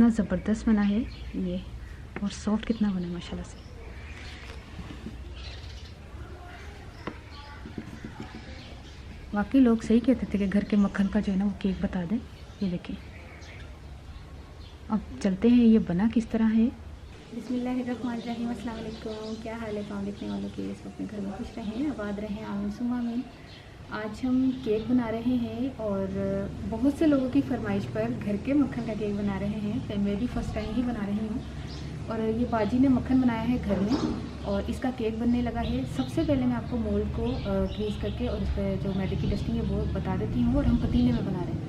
कितना ज़बरदस्त बना है ये, और सॉफ्ट कितना बना है माशाल्लाह से। वाकई लोग सही कहते थे कि घर के मक्खन का जो है ना वो केक बता दें। ये देखें, अब चलते हैं ये बना किस तरह है। बिस्मिल्लाहिर्रहमानिर्रहीम, अस्सलाम वालेकुम। क्या हाल है काम देखने वालों के? इस अपने घर में खुश रहें, आबाद रहें, आमीन सुम्मा आमीन। आज हम केक बना रहे हैं और बहुत से लोगों की फरमाइश पर घर के मक्खन का केक बना रहे हैं। तो मैं भी फ़र्स्ट टाइम ही बना रही हूँ। और ये बाजी ने मक्खन बनाया है घर में और इसका केक बनने लगा है। सबसे पहले मैं आपको मोल्ड को ग्रीस करके और इस पर जो मैदे की डस्टिंग है वो बता देती हूँ। और हम पतीले में बना रहे हैं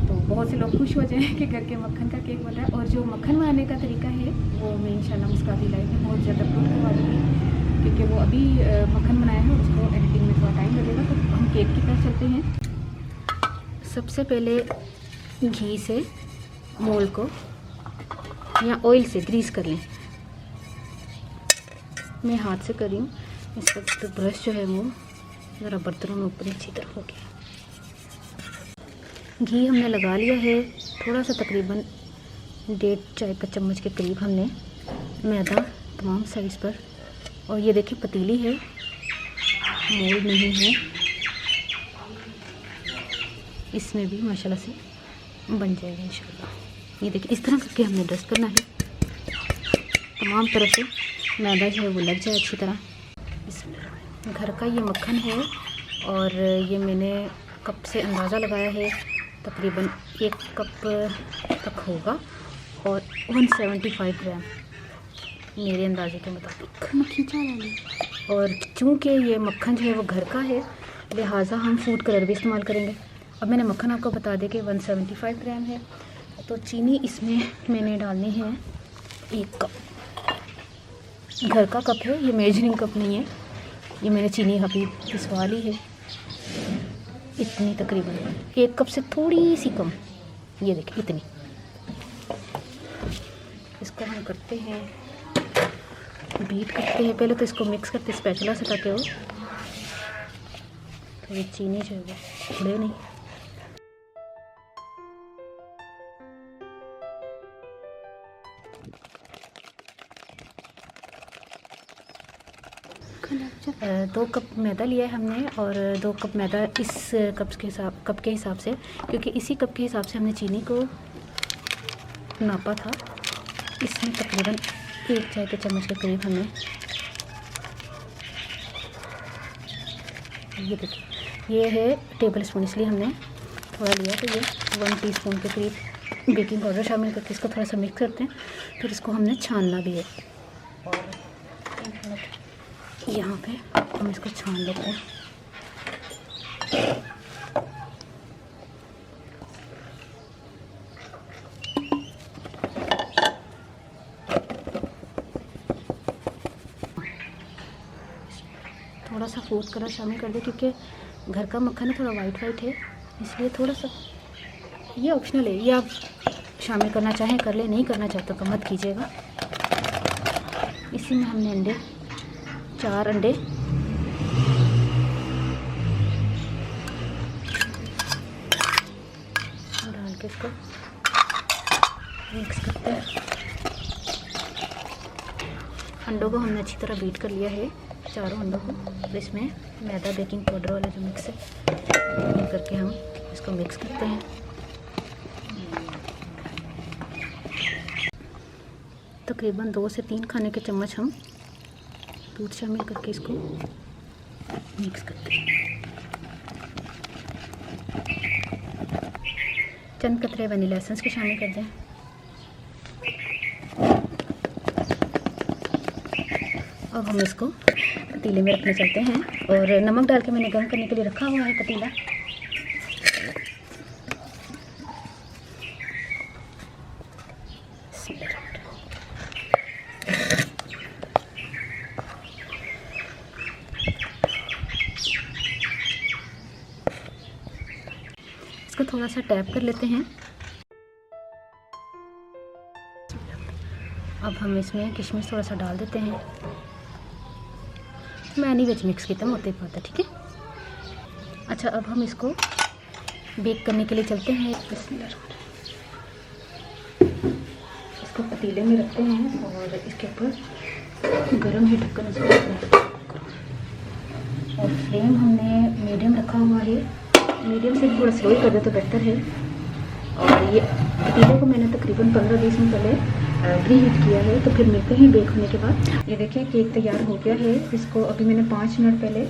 तो बहुत से लोग खुश हो जाएं कि घर के मक्खन का केक बन रहा है। और जो मक्खन बनाने का तरीका है वो मैं इंशाल्लाह मुस्काती लाइफ में बहुत ज़्यादा अपलोड करवा दूँगी, क्योंकि वो अभी मक्खन बनाया है, उसको एडिटिंग में थोड़ा टाइम लगेगा। तो हम केक की तरफ चलते हैं। सबसे पहले घी से मोल्ड को या ऑयल से ग्रीस कर लें। मैं हाथ से कर रही हूँ, इसका तो ब्रश जो है वो ज़रा बर्तनों में ऊपर अच्छी तरह हो गया। घी हमने लगा लिया है, थोड़ा सा तकरीबन 1.5 चाय का चम्मच के करीब हमने मैदा तमाम साइड्स पर। और ये देखिए पतीली है, मोल्ड नहीं है, इसमें भी माशाल्लाह से बन जाएगा इंशाल्लाह। ये देखिए इस तरह करके हमने डस्ट करना है, तमाम तरफ से मैदा जो है वो लग जाए अच्छी तरह। इसमें घर का ये मक्खन है और ये मैंने कप से अंदाज़ा लगाया है, तकरीबन 1 कप तक होगा और 175 ग्राम मेरे अंदाजे के मुताबिक। और चूँकि ये मक्खन जो है वो घर का है, लिहाजा हम फूड कलर भी इस्तेमाल करेंगे। अब मैंने मक्खन आपको बता दें कि 175 ग्राम है। तो चीनी इसमें मैंने डालनी है 1 कप। घर का कप है ये, मेजरिंग कप नहीं है। ये मैंने चीनी अभी पिसवा ली है, इतनी तकरीबन 1 कप से थोड़ी सी कम। ये देखिए इतनी। इसको हम करते हैं, बीट करते हैं। पहले तो इसको मिक्स करते हैं स्पैचुला से, ताकि वो तो ये चीनी जो है वो उड़े नहीं। दो कप मैदा लिया है हमने और 2 कप मैदा इस कप के हिसाब से, क्योंकि इसी कप के हिसाब से हमने चीनी को नापा था। इसमें तकरीबन 1 चाय के चम्मच के करीब हमने, ये देखिए ये है टेबल स्पून, इसलिए हमने थोड़ा लिया। तो ये 1 टीस्पून के करीब बेकिंग पाउडर शामिल करके इसको थोड़ा सा मिक्स करते हैं। फिर इसको हमने छानना भी है और यहाँ पे हम इसको छान लेते हैं। थोड़ा सा फूड कलर शामिल कर दे, क्योंकि घर का मक्खन है, थोड़ा वाइट है, इसलिए थोड़ा सा ये ऑप्शनल है। ये आप शामिल करना चाहें कर ले, नहीं करना चाहते तो मत कीजिएगा। इसी में हमने अंडे, 4 अंडे डाल के इसको मिक्स करते हैं। अंडों को हमने अच्छी तरह बीट कर लिया है, चारों अंडों को। तो इसमें मैदा बेकिंग पाउडर वाला जो मिक्स है ये करके हम इसको मिक्स करते हैं। तकरीबन 2 से 3 खाने के चम्मच हम दूध शामिल करके इसको मिक्स करते हैं। चंद कतरे वनीला एसेंस के शामिल कर दें। अब हम इसको पतीले में रखने चलते हैं और नमक डाल के मैंने गर्म करने के लिए रखा हुआ है पतीला। इसको थोड़ा सा टैप कर लेते हैं। अब हम इसमें किशमिश थोड़ा सा डाल देते हैं। मैंने विच मिक्स किया मोते पाता, ठीक है। अच्छा, अब हम इसको बेक करने के लिए चलते हैं। इसको पतीले में रखते हैं और इसके ऊपर गर्म है ढक्कन उसको, और फ्लेम हमने मीडियम रखा हुआ है। मीडियम से थोड़ा स्लो ही कर दे तो बेहतर है। और ये पतीले को मैंने तकरीबन 15-20 मिनट पहले प्री हीट किया है। तो फिर मिलते हैं बेक होने के बाद। ये देखिए केक तैयार हो गया है। इसको अभी मैंने 5 मिनट पहले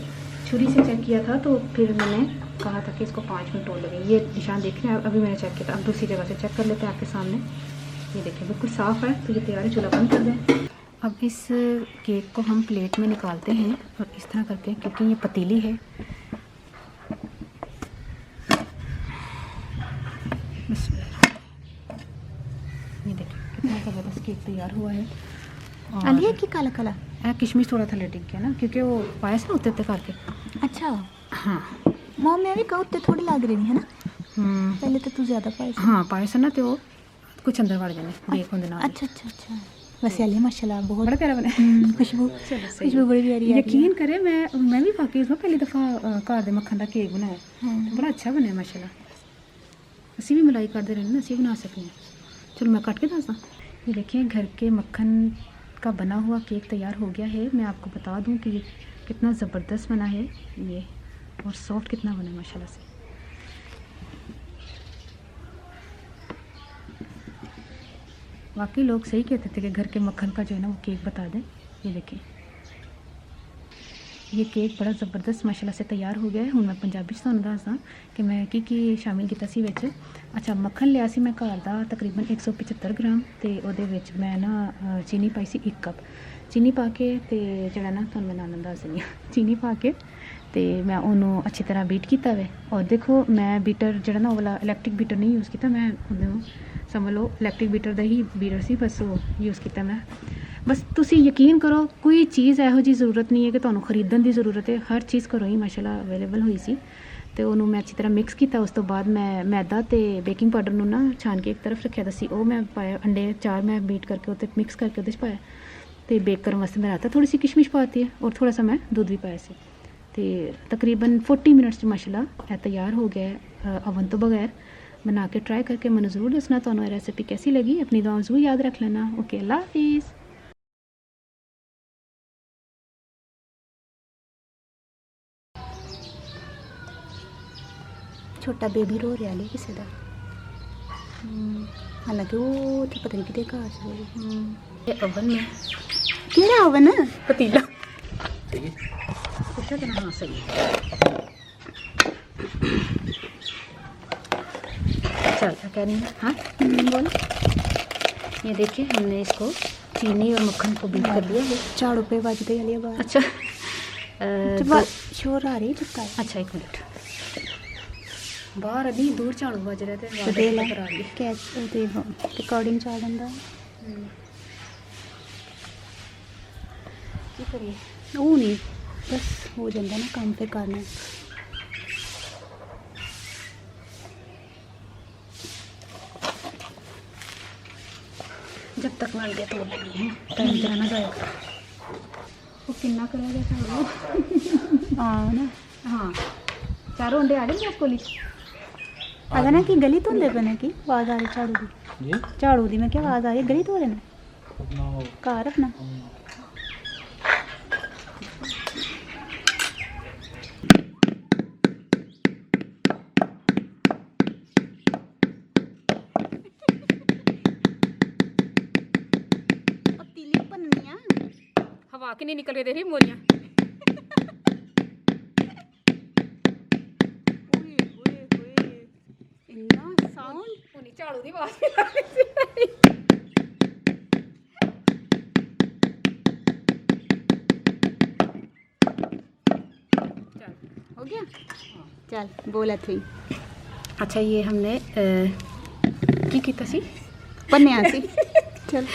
छुरी से चेक किया था, तो फिर मैंने कहा था कि इसको 5 मिनट और लगे। ये निशान देख रहे हैं, अभी मैंने चेक किया था। अब दूसरी जगह से चेक कर लेते हैं आपके सामने। ये देखिए बिल्कुल साफ़ है। तो ये तैयार है, चूल्हा बंद कर दें। अब इस केक को हम प्लेट में निकालते हैं और इस तरह करके, क्योंकि ये पतीली है। ये देखिए कितना ज़बरदस्त केक तैयार हुआ है। अलिया की काला काला किशमिश थोड़ा थल्ले टिक गया ना, क्योंकि वो पायस ना होते करके। अच्छा हाँ मॉम मैं भी कहूँ थोड़ी लग रही है ना। पहले तो तू ज़्यादा पायस। हाँ पायस है ना, तो वो कुछ अंदर वड़ जाने बेक होने ना। अच्छा अच्छा अच्छा वैसे अलिया माशाल्लाह बहुत बड़ा प्यारा बना। खुशबू बड़ी प्यारी है। यकीन करें मैं भी वाकई इसमें पहली दफ़ा घर दे मक्खन का केक बनाया, बड़ा अच्छा बनया माशाल्लाह। असी भी मलाई करते रहने ना, असी बना सकते हैं। चलो मैं कट के दसदा। ये देखिए घर के मक्खन का बना हुआ केक तैयार हो गया है। मैं आपको बता दूं कि ये कितना ज़बरदस्त बना है ये, और सॉफ्ट कितना बना है माशाल्लाह से। वाकई लोग सही कहते थे कि घर के मक्खन का जो है ना वो केक बता दें। ये देखिए ये केक बड़ा ज़बरदस्त माशाल्लाह से तैयार हो गया है। हूँ मैं पंजाबी च तुहानूं दसदा कि मैं की शामिल किया सी विच। अच्छा मक्खन लिया सी मैं घर दा तकरीबन 175 ग्राम, तो ਉਹਦੇ ਵਿੱਚ मैं ना चीनी पाई सी 1 कप चीनी पा के, तो ਜਿਹੜਾ ना ਤੁਹਾਨੂੰ मैं नाम दस दिंदी चीनी पा के, तो मैं उन्होंने अच्छी तरह बीट किया वे। और देखो मैं बीटर जो ना वाला इलैक्ट्रिक बीटर नहीं यूज़ किया, मैं समझ लो इलैक्ट्रिक बीटर का ही बीटर सी बस वो यूज़ किया मैं। बस तुसी यकीन करो कोई चीज़ ਇਹੋ जी ज़रूरत नहीं है कि ਤੁਹਾਨੂੰ ਖਰੀਦਣ ਦੀ ज़रूरत है। हर चीज़ घरों ही माशाल्लाह अवेलेबल हुई सी। तो उन्होंने मैं अच्छी तरह मिक्स किया। उस तो बाद मैं मैदा तो बेकिंग पाउडर नू ना छान के एक तरफ रखा सी, वो मैं पाया। अंडे 4 मैं बीट करके उत्ते मिक्स करके उस पाया। तो बेक करने वास्ते मैं राता थोड़ी सी किशमिश पाती है, और थोड़ा सा मैं दूध भी पाया सी। तो तकरीबन 40 मिनट्स माशाल्लाह तैयार हो गया अवन तो बगैर। बना के ट्राई करके मैंने ज़रूर दसना तुहानू रेसिपी कैसी लगी। अपनी दुआ ज़रूर याद रख लेना। ओके अल्लाह हाफिज़। छोटा बेबी रो रहा है किसी का, हालांकि वो तो पता नहीं कितने घर से। ये ओवन में केड़ा ओवन पतीला पूछा कि हाँ सही। चल कह रही है हाँ बोल। ये देखिए हमने इसको चीनी और मक्खन को बीट कर दिया है। 4 रुपये बजते चलिए बाहर। अच्छा शोर आ रही है। अच्छा 1 मिनट बाहर अभी दूर झाड़ू बज रहे थे। रिकॉर्डिंग चल रहा की करिए वो नहीं बस हो जाता ना काम पे करना। जब तक बन गया तो लगी है टाइम जाना जाएगा। वो कितना करा जाता है हाँ ना। हाँ 4 अंडे आ गए आपको ली अगर ना कि गली धोंदे पे की आवाज़ आ रही झाड़ू दी मैं क्या आवाज़ आ रही गली धो रहे घर अपना। हवा की नहीं निकल रही दे रही मोरियां। झाड़ू की आवाज हो गया। चल बोला थी। अच्छा ये हमने की किया सी बनया सी चल